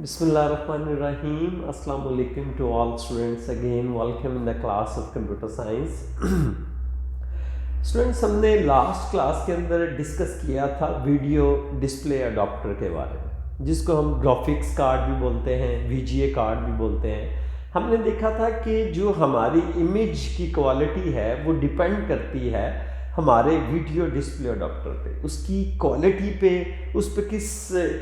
Bismillahirrahmanirrahim. Assalamu alaikum to all students. Again, welcome in the class of computer science. Students, हमने last class के अंदर discuss किया था video display adopter के बारे में, जिसको हम ग्राफिक्स कार्ड भी बोलते हैं, वीजीए कार्ड भी बोलते हैं। हमने देखा था कि जो हमारी इमेज की क्वालिटी है वो डिपेंड करती है हमारे वीडियो डिस्प्ले अडॉप्टर पे, उसकी क्वालिटी पे, उस पर किस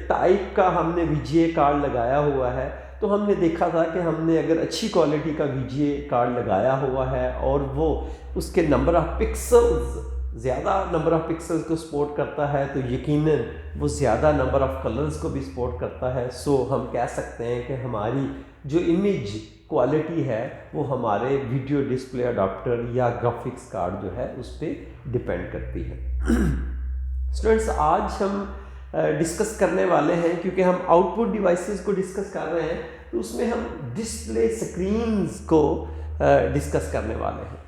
टाइप का हमने वीजीए कार्ड लगाया हुआ है। तो हमने देखा था कि हमने अगर अच्छी क्वालिटी का वीजीए कार्ड लगाया हुआ है और वो उसके नंबर ऑफ़ पिक्सल्स, ज़्यादा नंबर ऑफ़ पिक्सल्स को सपोर्ट करता है, तो यकीनन वो ज़्यादा नंबर ऑफ़ कलर्स को भी सपोर्ट करता है। सो हम कह सकते हैं कि हमारी जो इमेज क्वालिटी है वो हमारे वीडियो डिस्प्ले अडॉप्टर या ग्राफिक्स कार्ड जो है उस पर डिपेंड करती है। स्टूडेंट्स, आज हम डिस्कस करने वाले हैं, क्योंकि हम आउटपुट डिवाइसेस को डिस्कस कर रहे हैं, तो उसमें हम डिस्प्ले स्क्रीन्स को डिस्कस करने वाले हैं।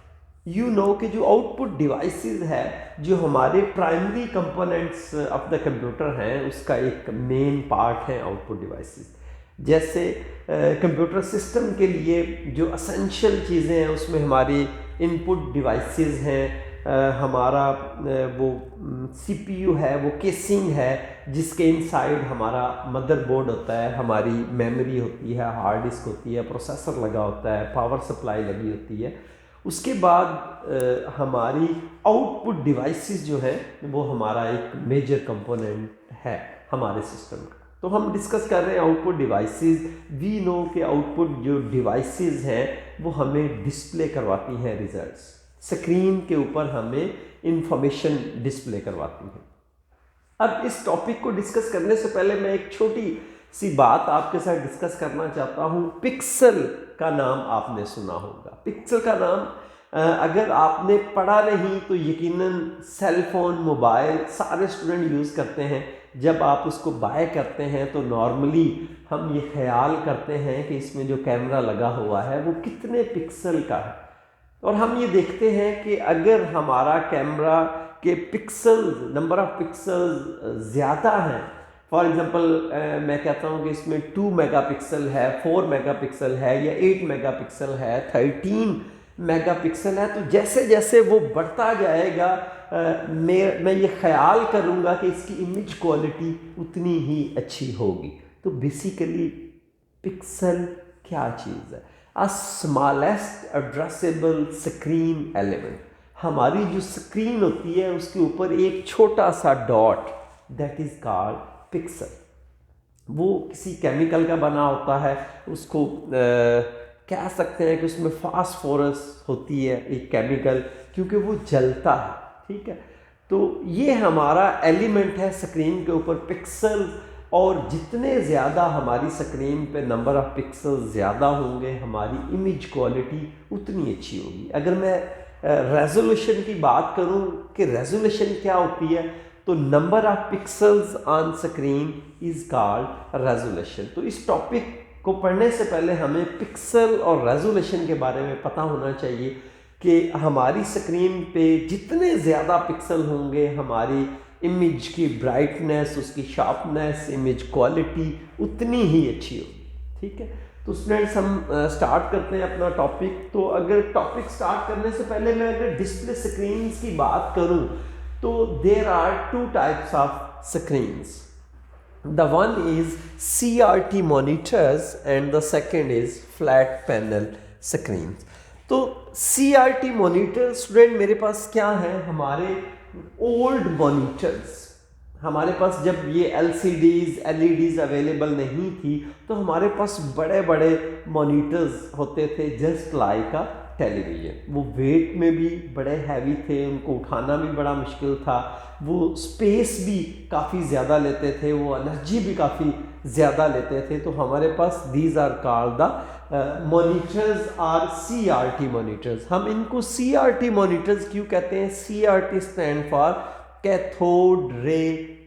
यू नो कि जो आउटपुट डिवाइसेस है, जो हमारे primary components of the computer हैं, उसका एक मेन पार्ट है आउटपुट डिवाइसेस। जैसे कंप्यूटर सिस्टम के लिए जो असेंशियल चीज़ें हैं उसमें हमारी इनपुट डिवाइसेस हैं, हमारा वो सीपीयू है, वो केसिंग है जिसके इनसाइड हमारा मदरबोर्ड होता है, हमारी मेमोरी होती है, हार्ड डिस्क होती है, प्रोसेसर लगा होता है, पावर सप्लाई लगी होती है। उसके बाद हमारी आउटपुट डिवाइसेस जो है वो हमारा एक मेजर कंपोनेंट है हमारे सिस्टम का। तो हम डिस्कस कर रहे हैं आउटपुट डिवाइसेस। वी नो कि आउटपुट जो डिवाइसेस हैं वो हमें डिस्प्ले करवाती हैं रिजल्ट्स, स्क्रीन के ऊपर हमें इंफॉर्मेशन डिस्प्ले करवाती है। अब इस टॉपिक को डिस्कस करने से पहले मैं एक छोटी सी बात आपके साथ डिस्कस करना चाहता हूँ। पिक्सल का नाम आपने सुना होगा। पिक्सल का नाम अगर आपने पढ़ा नहीं तो यकीनन सेल फोन, मोबाइल सारे स्टूडेंट यूज़ करते हैं। जब आप उसको बाय करते हैं तो नॉर्मली हम ये ख्याल करते हैं कि इसमें जो कैमरा लगा हुआ है वो कितने पिक्सल का है, और हम ये देखते हैं कि अगर हमारा कैमरा के पिक्सल, नंबर ऑफ़ पिक्सल्स ज़्यादा हैं, फॉर एग्ज़ाम्पल मैं कहता हूँ कि इसमें 2 मेगापिक्सल है, 4 मेगापिक्सल है, या 8 मेगापिक्सल है, 13 मेगापिक्सल है, तो जैसे जैसे वो बढ़ता जाएगा मैं ये ख्याल करूँगा कि इसकी इमेज क्वालिटी उतनी ही अच्छी होगी। तो बेसिकली पिक्सल क्या चीज़ है? A smallest addressable screen element. हमारी जो स्क्रीन होती है उसके ऊपर एक छोटा सा dot, that is called pixel. वो किसी केमिकल का बना होता है, उसको कह सकते हैं कि उसमें फास्फोरस होती है एक केमिकल, क्योंकि वो जलता है। ठीक है, तो ये हमारा एलिमेंट है स्क्रीन के ऊपर, पिक्सल। और जितने ज़्यादा हमारी स्क्रीन पे नंबर ऑफ़ पिक्सल ज़्यादा होंगे, हमारी इमेज क्वालिटी उतनी अच्छी होगी। अगर मैं रेजोल्यूशन की बात करूं कि रेजोल्यूशन क्या होती है, तो number of pixels on screen is called resolution. तो इस टॉपिक को पढ़ने से पहले हमें पिक्सल और रेजोल्यूशन के बारे में पता होना चाहिए कि हमारी स्क्रीन पे जितने ज़्यादा पिक्सल होंगे, हमारी इमेज की ब्राइटनेस, उसकी शार्पनेस, इमेज क्वालिटी उतनी ही अच्छी होगी। ठीक है, तो स्टूडेंट्स हम स्टार्ट करते हैं अपना टॉपिक। तो अगर टॉपिक स्टार्ट करने से पहले मैं अगर डिस्प्ले स्क्रीन्स की बात करूं तो there are 2 types of screens. The one is CRT monitors and the second is flat panel screens. तो CRT monitor स्टूडेंट मेरे पास क्या है? हमारे ओल्ड मॉनिटर्स, हमारे पास जब ये LCDs, LEDs अवेलेबल नहीं थी तो हमारे पास बड़े बड़े मॉनिटर्स होते थे, जस्ट लाइक अ टेलीविज़न। वो वेट में भी बड़े हैवी थे, उनको उठाना भी बड़ा मुश्किल था, वो स्पेस भी काफ़ी ज़्यादा लेते थे, वो एनर्जी भी काफ़ी ज़्यादा लेते थे। तो हमारे पास these are called the monitors are CRT monitors. हम इनको CRT मॉनिटर्स क्यों कहते हैं? CRT stand for cathode ray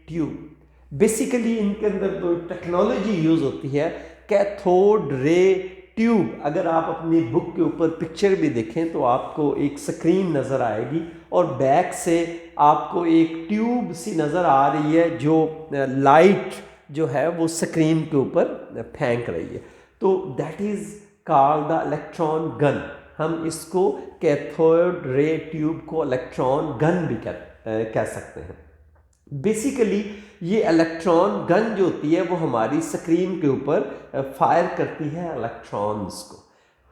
tube. Basically इनके अंदर तो टेक्नोलॉजी यूज़ होती है कैथोड रे ट्यूब। अगर आप अपनी बुक के ऊपर पिक्चर भी देखें तो आपको एक स्क्रीन नज़र आएगी और बैक से आपको एक ट्यूब सी नज़र आ रही है जो लाइट जो है वो स्क्रीन के ऊपर फेंक रही है। तो that is called the electron gun. हम इसको कैथोड रे ट्यूब को इलेक्ट्रॉन गन भी कह सकते हैं। बेसिकली ये इलेक्ट्रॉन गन जो होती है वो हमारी स्क्रीन के ऊपर फायर करती है इलेक्ट्रॉन्स को।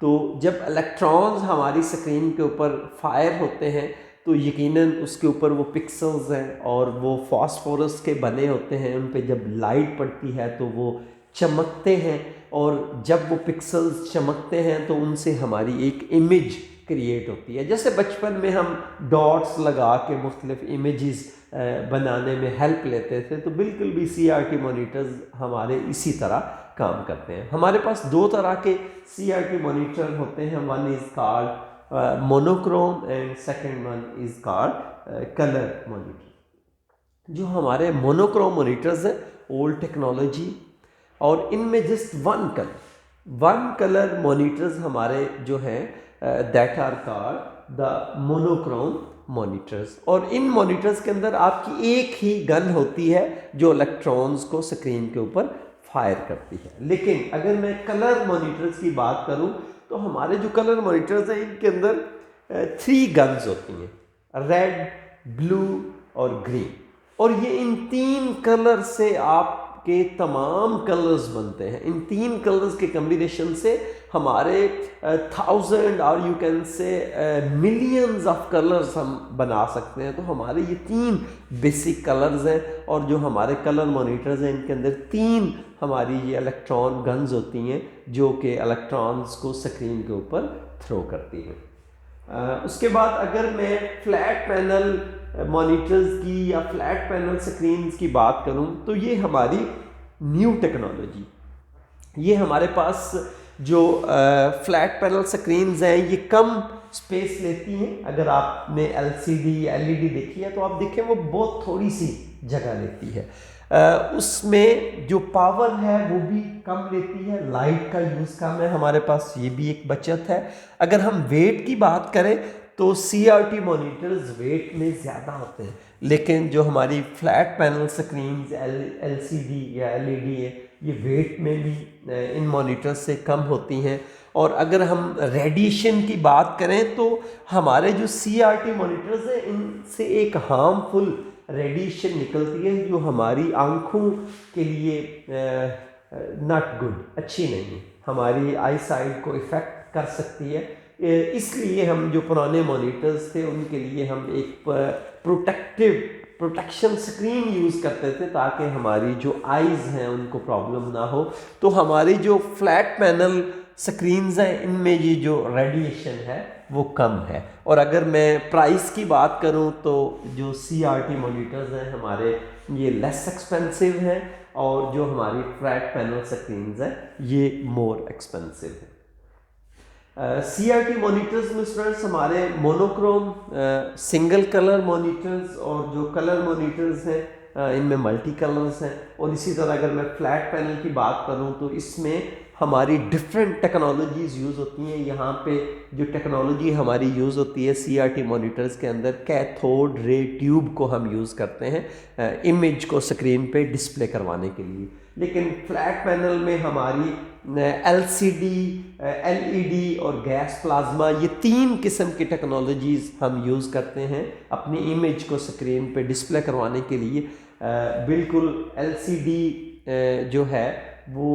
तो जब इलेक्ट्रॉन्स हमारी स्क्रीन के ऊपर फायर होते हैं तो यकीनन उसके ऊपर वो पिक्सल्स हैं और वो फास्फोरस के बने होते हैं, उन पे जब लाइट पड़ती है तो वो चमकते हैं, और जब वो पिक्सल्स चमकते हैं तो उनसे हमारी एक इमेज क्रिएट होती है। जैसे बचपन में हम डॉट्स लगा के मुख्तलिफ इमेजेस बनाने में हेल्प लेते थे, तो बिल्कुल भी CRT मॉनिटर्स हमारे इसी तरह काम करते हैं। हमारे पास दो तरह के CRT मॉनिटर होते हैं, one is called monochrome and second one is called colour monitor. जो हमारे मोनोक्रोम मॉनिटर्स हैं ओल्ड टेक्नोलॉजी, और इनमें जस्ट वन कलर मॉनिटर्स हमारे जो हैं that are called the monochrome monitors. और इन मॉनिटर्स के अंदर आपकी एक ही गन होती है जो इलेक्ट्रॉन्स को स्क्रीन के ऊपर फायर करती है। लेकिन अगर मैं कलर मॉनिटर्स की बात करूं तो हमारे जो कलर मॉनिटर्स हैं इनके अंदर 3 गन्स होती हैं, रेड, ब्लू और ग्रीन। और ये इन 3 कलर से आपके तमाम कलर्स बनते हैं। इन 3 कलर्स के कम्बिनेशन से हमारे 1000 और you can say millions of colours हम बना सकते हैं। तो हमारे ये 3 बेसिक कलर्स हैं, और जो हमारे कलर मॉनिटर्स हैं इनके अंदर 3 हमारी ये इलेक्ट्रॉन गन्स होती हैं जो कि इलेक्ट्रॉन्स को स्क्रीन के ऊपर थ्रो करती हैं। उसके बाद अगर मैं फ्लैट पैनल मॉनिटर्स की या फ्लैट पैनल स्क्रीन्स की बात करूं तो ये हमारी न्यू टेक्नोलॉजी, ये हमारे पास जो फ्लैट पैनल स्क्रीन्स हैं ये कम स्पेस लेती हैं। अगर आपने LCD या LED देखी है तो आप देखें वो बहुत थोड़ी सी जगह लेती है। उसमें जो पावर है वो भी कम लेती है, लाइट का यूज़ कम है हमारे पास, ये भी एक बचत है। अगर हम वेट की बात करें तो CRT मॉनिटर्स वेट में ज़्यादा होते हैं, लेकिन जो हमारी फ्लैट पैनल स्क्रीन्स LCD या LED है ये वेट में भी इन मॉनिटर्स से कम होती हैं। और अगर हम रेडिएशन की बात करें तो हमारे जो CRT मॉनिटर्स हैं इनसे एक हार्मफुल रेडिएशन निकलती है जो हमारी आँखों के लिए नॉट गुड, अच्छी नहीं, हमारी आई साइट को इफ़ेक्ट कर सकती है। इसलिए हम जो पुराने मॉनिटर्स थे उनके लिए हम एक प्रोटेक्शन स्क्रीन यूज़ करते थे ताकि हमारी जो आइज़ हैं उनको प्रॉब्लम ना हो। तो हमारी जो फ्लैट पैनल स्क्रीन्स हैं इनमें ये जो रेडिएशन है वो कम है। और अगर मैं प्राइस की बात करूं तो जो CRT मॉनिटर्स हैं हमारे ये लेस एक्सपेंसिव हैं, और जो हमारी फ्लैट पैनल स्क्रीन्स हैं ये मोर एक्सपेंसिव है। CRT मॉनिटर्स में स्टूडेंट्स हमारे मोनोक्रोम सिंगल कलर मॉनिटर्स, और जो कलर मॉनिटर्स हैं इनमें मल्टी कलर्स हैं। और इसी तरह अगर मैं फ्लैट पैनल की बात करूं तो इसमें हमारी डिफरेंट टेक्नोलॉजीज़ यूज़ होती हैं। यहाँ पे जो टेक्नोलॉजी हमारी यूज़ होती है CRT मॉनिटर्स के अंदर, कैथोड रे ट्यूब को हम यूज़ करते हैं इमेज को स्क्रीन पे डिस्प्ले करवाने के लिए। लेकिन फ्लैट पैनल में हमारी LCD, LED और गैस प्लाज्मा, ये 3 किस्म की टेक्नोलॉजीज़ हम यूज़ करते हैं अपनी इमेज को स्क्रीन पे डिस्प्ले करवाने के लिए। बिल्कुल LCD जो है वो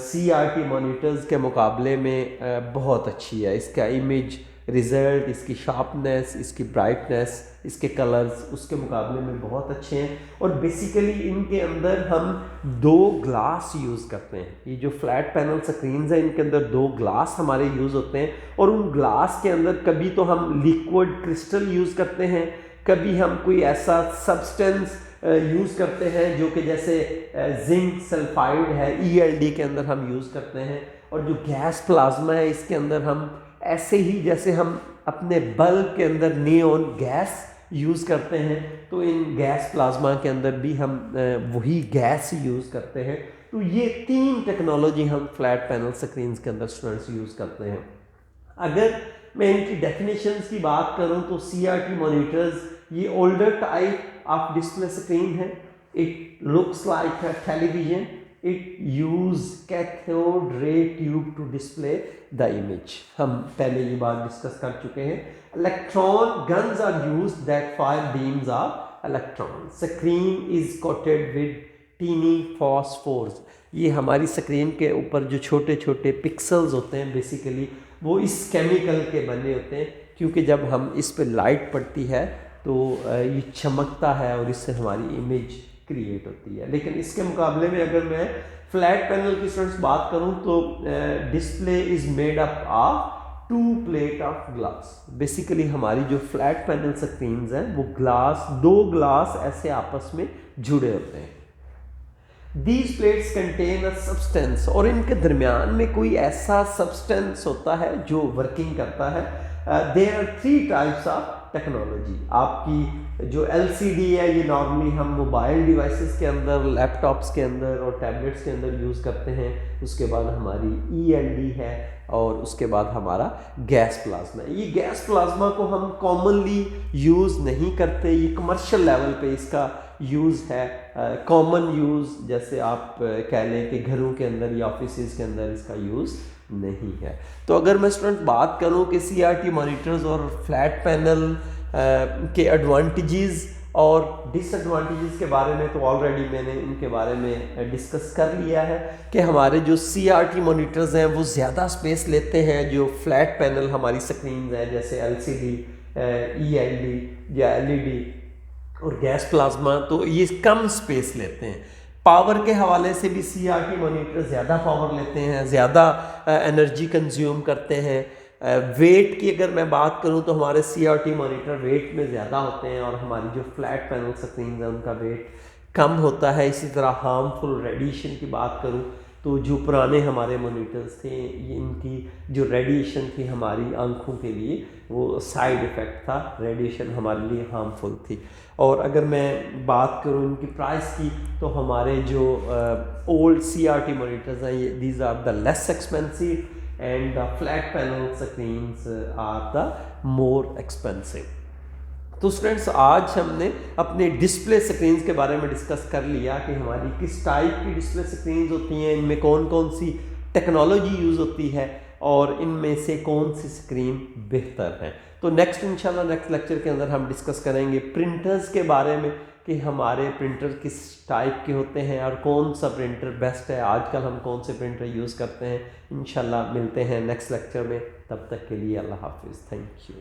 CRT मॉनिटर्स के मुकाबले में बहुत अच्छी है। इसका इमेज रिज़ल्ट, इसकी शार्पनेस, इसकी ब्राइटनेस, इसके कलर्स उसके मुकाबले में बहुत अच्छे हैं। और बेसिकली इनके अंदर हम 2 ग्लास यूज़ करते हैं। ये जो फ्लैट पैनल स्क्रीन्स हैं इनके अंदर 2 ग्लास हमारे यूज़ होते हैं, और उन ग्लास के अंदर कभी तो हम लिक्विड क्रिस्टल यूज़ करते हैं, कभी हम कोई ऐसा सब्सटेंस यूज़ करते हैं जो कि जैसे जिंक सल्फाइड है ELD के अंदर हम यूज़ करते हैं। और जो गैस प्लाज्मा है इसके अंदर हम ऐसे ही जैसे हम अपने बल्ब के अंदर नियॉन गैस यूज़ करते हैं, तो इन गैस प्लाज्मा के अंदर भी हम वही गैस यूज़ करते हैं। तो ये 3 टेक्नोलॉजी हम फ्लैट पैनल स्क्रीन्स के अंदर स्टूडेंट्स यूज़ करते हैं। अगर मैं इनकी डेफिनेशंस की बात करूं तो CRT मॉनिटर्स ये older type of display screen है, It looks like a television. It use cathode ray tube to display the image. हम पहले ये बात डिस्कस कर चुके हैं. Electron guns are used that fire beams are electrons. Screen is coated with teeny phosphors. ये हमारी स्क्रीन के ऊपर जो छोटे छोटे पिक्सल्स होते हैं बेसिकली वो इस केमिकल के बने होते हैं, क्योंकि जब हम इस पे लाइट पड़ती है तो ये चमकता है और इससे हमारी इमेज क्रिएट होती है. लेकिन इसके मुकाबले में अगर मैं फ्लैट पैनल की स्टूडेंट्स बात करूं तो display is made up of 2 plate of glass. Basically हमारी जो फ्लैट पैनल स्क्रीन्स हैं वो ग्लास, 2 ग्लास ऐसे आपस में जुड़े होते हैं. These plates contain a substance, और इनके दरमियान में कोई ऐसा सब्सटेंस होता है जो वर्किंग करता है. There are 3 types of technology. आपकी जो LCD है ये नॉर्मली हम मोबाइल डिवाइसेस के अंदर, लैपटॉप्स के अंदर और टैबलेट्स के अंदर यूज़ करते हैं. उसके बाद हमारी ELD है और उसके बाद हमारा गैस प्लाज्मा. ये गैस प्लाज्मा को हम कॉमनली यूज़ नहीं करते, ये कमर्शियल लेवल पे इसका यूज़ है. कॉमन यूज़ जैसे आप कह लें कि घरों के अंदर या ऑफिसेज़ के अंदर इसका यूज़ नहीं है. तो अगर मैं स्टूडेंट बात करूं कि CRT मॉनिटर्स और फ्लैट पैनल के एडवांटेजेस और डिसएडवांटेजेस के बारे में, तो ऑलरेडी मैंने इनके बारे में डिस्कस कर लिया है कि हमारे जो CRT मॉनिटर्स हैं वो ज़्यादा स्पेस लेते हैं. जो फ्लैट पैनल हमारी स्क्रीन है जैसे LCD, ELD या LED और गैस प्लाज्मा, तो ये कम स्पेस लेते हैं. पावर के हवाले से भी CRT मॉनिटर ज़्यादा पावर लेते हैं, ज़्यादा एनर्जी कंज्यूम करते हैं. वेट की अगर मैं बात करूं तो हमारे CRT मॉनिटर वेट में ज़्यादा होते हैं और हमारी जो फ्लैट पैनल स्क्रीन है उनका वेट कम होता है. इसी तरह हार्मफुल रेडिएशन की बात करूं तो जो पुराने हमारे मॉनिटर्स थे इनकी जो रेडिएशन थी हमारी आंखों के लिए वो साइड इफ़ेक्ट था, रेडिएशन हमारे लिए हार्मफुल थी. और अगर मैं बात करूं इनकी प्राइस की तो हमारे जो ओल्ड CRT मॉनिटर्स हैं ये these are the less expensive and the flat panel screens are the more expensive. तो स्टूडेंट्स आज हमने अपने डिस्प्ले स्क्रीन्स के बारे में डिस्कस कर लिया कि हमारी किस टाइप की डिस्प्ले स्क्रीन्स होती हैं, इनमें कौन कौन सी टेक्नोलॉजी यूज़ होती है और इनमें से कौन सी स्क्रीन बेहतर है. तो नेक्स्ट इंशाल्लाह नेक्स्ट लेक्चर के अंदर हम डिस्कस करेंगे प्रिंटर्स के बारे में कि हमारे प्रिंटर किस टाइप के होते हैं और कौन सा प्रिंटर बेस्ट है. आजकल हम कौन से प्रिंटर यूज़ करते हैं. इंशाल्लाह मिलते हैं नेक्स्ट लेक्चर में. तब तक के लिए अल्लाह हाफिज़. Thank you.